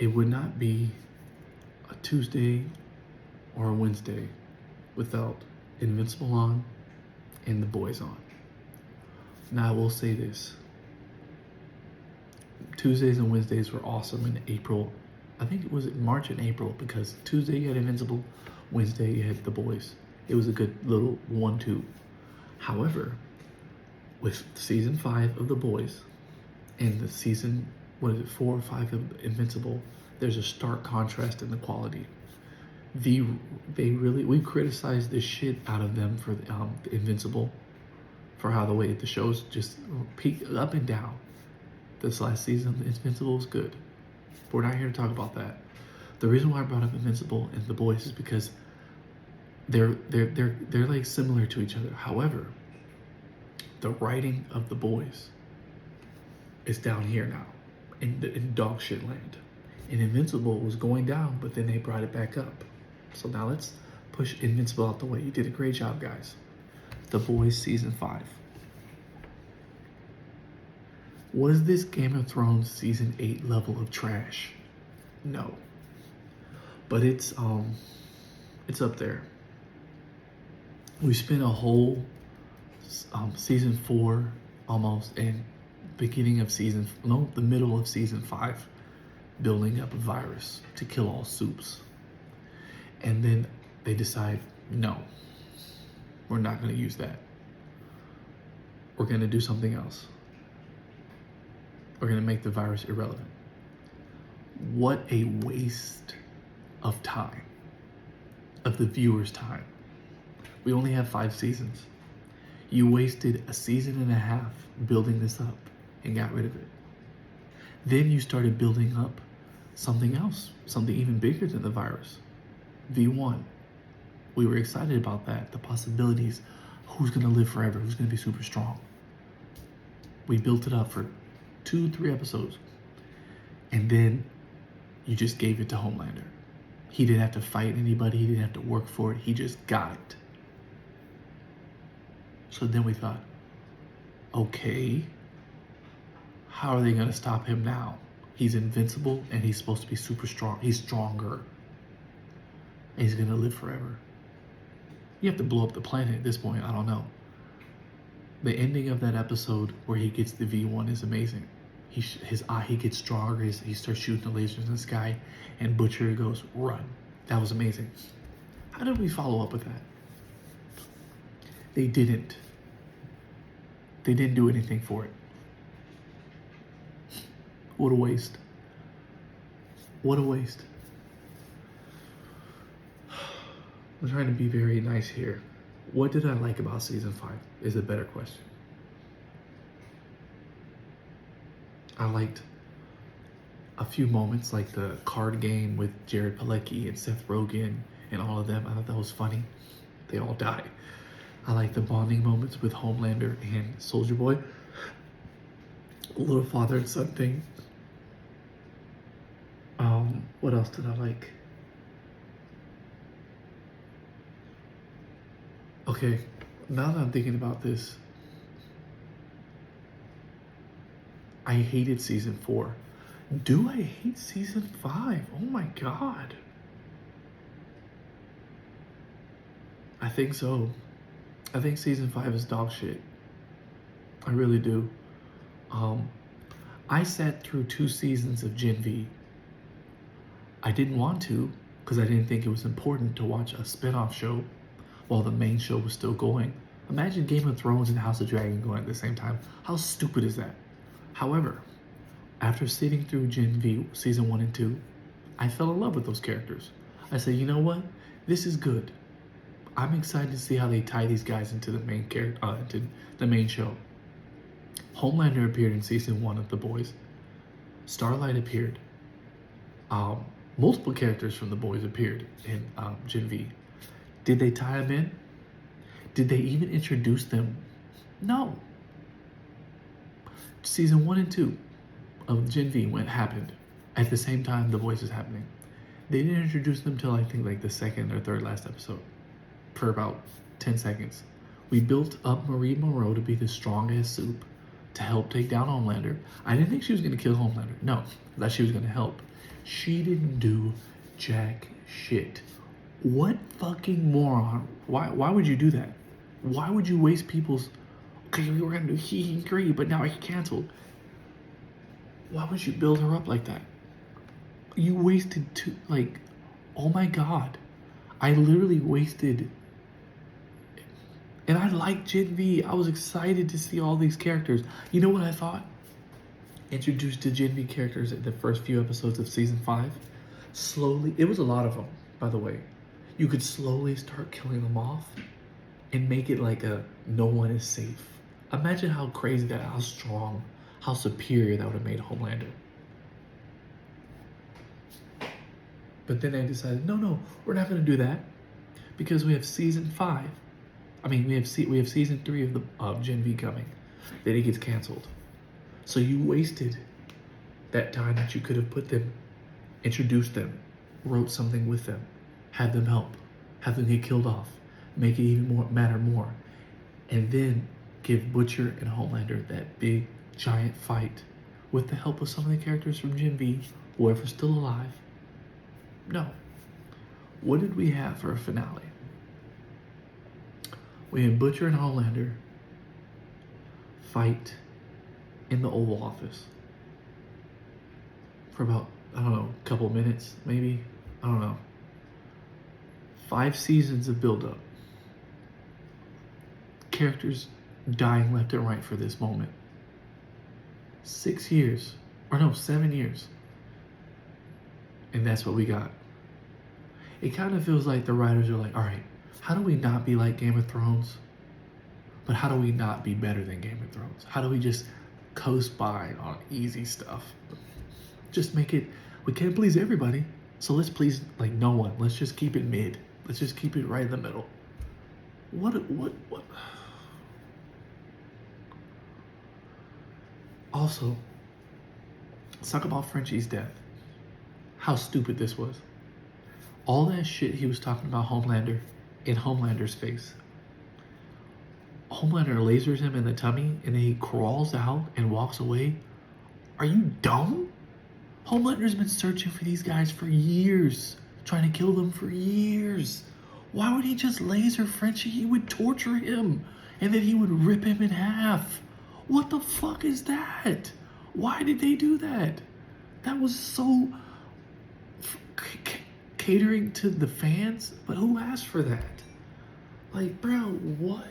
it would not be a Tuesday or a Wednesday without Invincible on and The Boys on. Now, I will say this. Tuesdays and Wednesdays were awesome in April. I think it was March and April, because Tuesday you had Invincible, Wednesday you had The Boys. It was a good little 1-2. However, with season 5 of The Boys and the season, 4 or 5 of Invincible, there's a stark contrast in the quality. We criticized the shit out of them for the Invincible, for how the way the shows just peak up and down. This last season, Invincible was good. But we're not here to talk about that. The reason why I brought up Invincible and The Boys is because they're like similar to each other. However, the writing of The Boys is down here now, in dog shit land. And Invincible was going down, but then they brought it back up. So now let's push Invincible out the way. You did a great job, guys. The Boys season 5. Was this Game of Thrones season 8 level of trash? No. But it's up there. We spent a whole season 4 almost, and the middle of season 5 building up a virus to kill all soups. And then they decide, no, we're not going to use that. We're going to do something else. We're going to make the virus irrelevant. What a waste of time, of the viewer's time. We only have 5 seasons. You wasted a season and a half building this up and got rid of it. Then you started building up something else, something even bigger than the virus. V1. We were excited about that, the possibilities. Who's going to live forever? Who's going to be super strong? We built it up for 2-3 episodes, and then you just gave it to Homelander. He didn't have to fight anybody. He didn't have to work for it. He just got it. So then we thought, okay, how are they going to stop him now? He's invincible, and he's supposed to be super strong. He's stronger, and he's going to live forever. You have to blow up the planet at this point. I don't know. The ending of that episode where he gets the V1 is amazing. He gets stronger. He starts shooting the lasers in the sky, and Butcher goes, run. That was amazing. How did we follow up with that? They didn't. They didn't do anything for it. What a waste. What a waste. I'm trying to be very nice here. What did I like about season 5 is a better question. I liked a few moments, like the card game with Jared Padalecki and Seth Rogen and all of them. I thought that was funny. They all die. I like the bonding moments with Homelander and Soldier Boy. A little father and son thing. What else did I like? Okay, now that I'm thinking about this, I hated season 4. Do I hate season 5? Oh my God. I think so. I think season 5 is dog shit. I really do. I sat through 2 seasons of Gen V. I didn't want to, because I didn't think it was important to watch a spin-off show while the main show was still going. Imagine Game of Thrones and House of Dragon going at the same time. How stupid is that? However, after sitting through Gen V season 1 and 2, I fell in love with those characters. I said, you know what? This is good. I'm excited to see how they tie these guys into the main into the main show. Homelander appeared in season 1 of The Boys. Starlight appeared. Multiple characters from The Boys appeared in Gen V. Did they tie them in? Did they even introduce them? No. Season 1 and 2 of Gen V happened at the same time The Boys is happening. They didn't introduce them till I think like the second or third last episode for about 10 seconds. We built up Marie Monroe to be the strongest soup. to help take down Homelander. I didn't think she was going to kill Homelander. No, I thought she was going to help. She didn't do jack shit. What fucking moron? Why would you do that? Why would you waste people's... Okay, we were going to do he and Gree, but now I canceled. Why would you build her up like that? You wasted two... Like, oh my god. I literally wasted... And I liked Gen V. I was excited to see all these characters. You know what I thought? Introduced to Gen V characters in the first few episodes of season 5. Slowly, it was a lot of them, by the way. You could slowly start killing them off and make it like a no one is safe. Imagine how crazy that, how strong, how superior that would have made Homelander. But then they decided, no, we're not going to do that because we have season 5. I mean, we have season 3 of Gen V coming. Then it gets canceled. So you wasted that time that you could have put them, introduced them, wrote something with them, had them help, have them get killed off, make it even matter more, and then give Butcher and Homelander that big giant fight with the help of some of the characters from Gen V, whoever's still alive. No. What did we have for a finale? We had Butcher and Homelander fight in the Oval Office for about, I don't know, a couple minutes, maybe. I don't know. 5 seasons of build-up. Characters dying left and right for this moment. 6 years. Or no, 7 years. And that's what we got. It kind of feels like the writers are like, all right, how do we not be like Game of Thrones? But how do we not be better than Game of Thrones? How do we just coast by on easy stuff? Just make it, we can't please everybody, so let's please like no one. Let's just keep it mid. Let's just keep it right in the middle. What? Also, let's talk about Frenchie's death. How stupid this was. All that shit he was talking about Homelander in Homelander's face. Homelander lasers him in the tummy and then he crawls out and walks away. Are you dumb? Homelander's been searching for these guys for years, trying to kill them for years. Why would he just laser Frenchie? He would torture him and then he would rip him in half. What the fuck is that? Why did they do that? That was so catering to the fans, but who asked for that? Like, bro, what?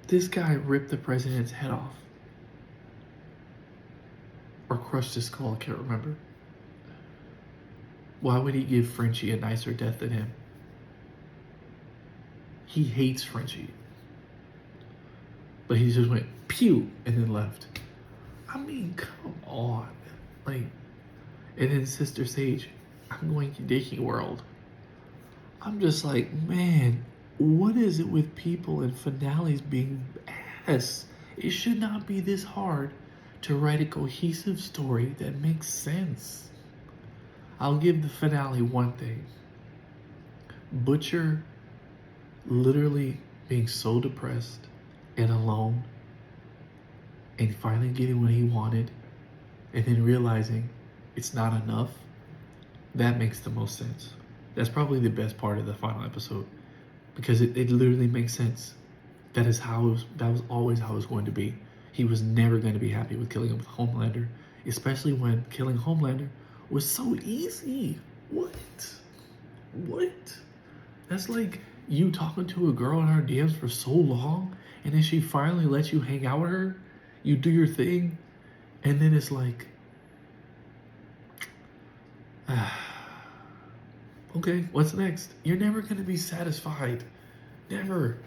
This guy ripped the president's head off. Or crushed his skull, I can't remember. Why would he give Frenchie a nicer death than him? He hates Frenchie. But he just went, pew, and then left. I mean, come on. Like, and then Sister Sage, I'm going to Disney World. I'm just like, man, what is it with people and finales being ass? It should not be this hard to write a cohesive story that makes sense. I'll give the finale one thing. Butcher literally being so depressed and alone and finally getting what he wanted and then realizing it's not enough, that makes the most sense. That's probably the best part of the final episode because it literally makes sense. That was always how it was going to be. He was never going to be happy with killing him with Homelander, especially when killing Homelander was so easy. What? That's like you talking to a girl in her DMs for so long and then she finally lets you hang out with her, you do your thing, and then it's like, okay, what's next? You're never going to be satisfied. Never.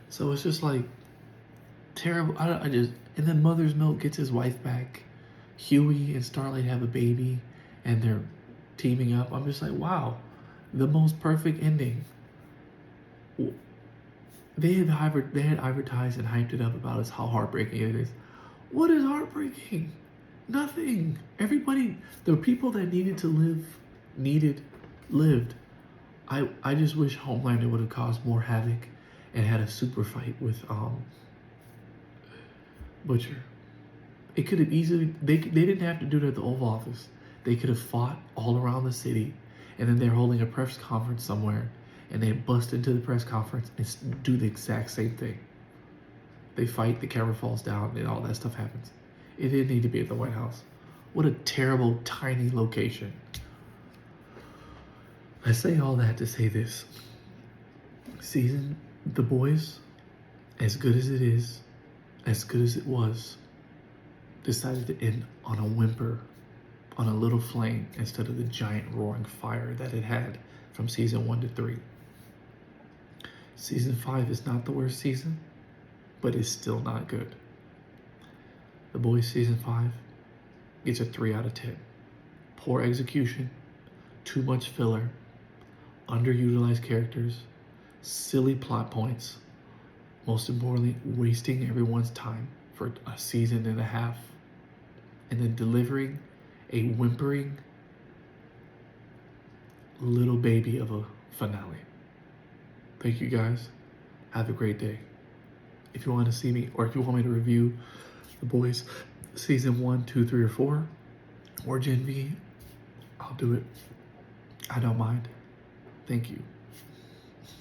So it's just like terrible. And then Mother's Milk gets his wife back. Huey and Starlight have a baby and they're teaming up. I'm just like, wow, the most perfect ending. They had advertised and hyped it up about how heartbreaking it is. What is heartbreaking? Nothing. Everybody, the people that needed to live, lived. I just wish Homelander would have caused more havoc and had a super fight with Butcher. It could have easily they didn't have to do it at the Oval Office. They could have fought all around the city, and then they're holding a press conference somewhere, and they bust into the press conference and do the exact same thing. They fight, the camera falls down, and all that stuff happens. It didn't need to be at the White House. What a terrible, tiny location. I say all that to say this. The Boys, as good as it is, as good as it was, decided to end on a whimper, on a little flame, instead of the giant roaring fire that it had from season 1 to 3. Season 5 is not the worst season, but it's still not good. The Boys season 5 gets a 3 out of 10. Poor execution, too much filler, underutilized characters, silly plot points, most importantly, wasting everyone's time for a season and a half, and then delivering a whimpering little baby of a finale. Thank you guys. Have a great day. If you want to see me, or if you want me to review The Boys season 1, 2, 3, or 4, or Gen V, I'll do it. I don't mind. Thank you.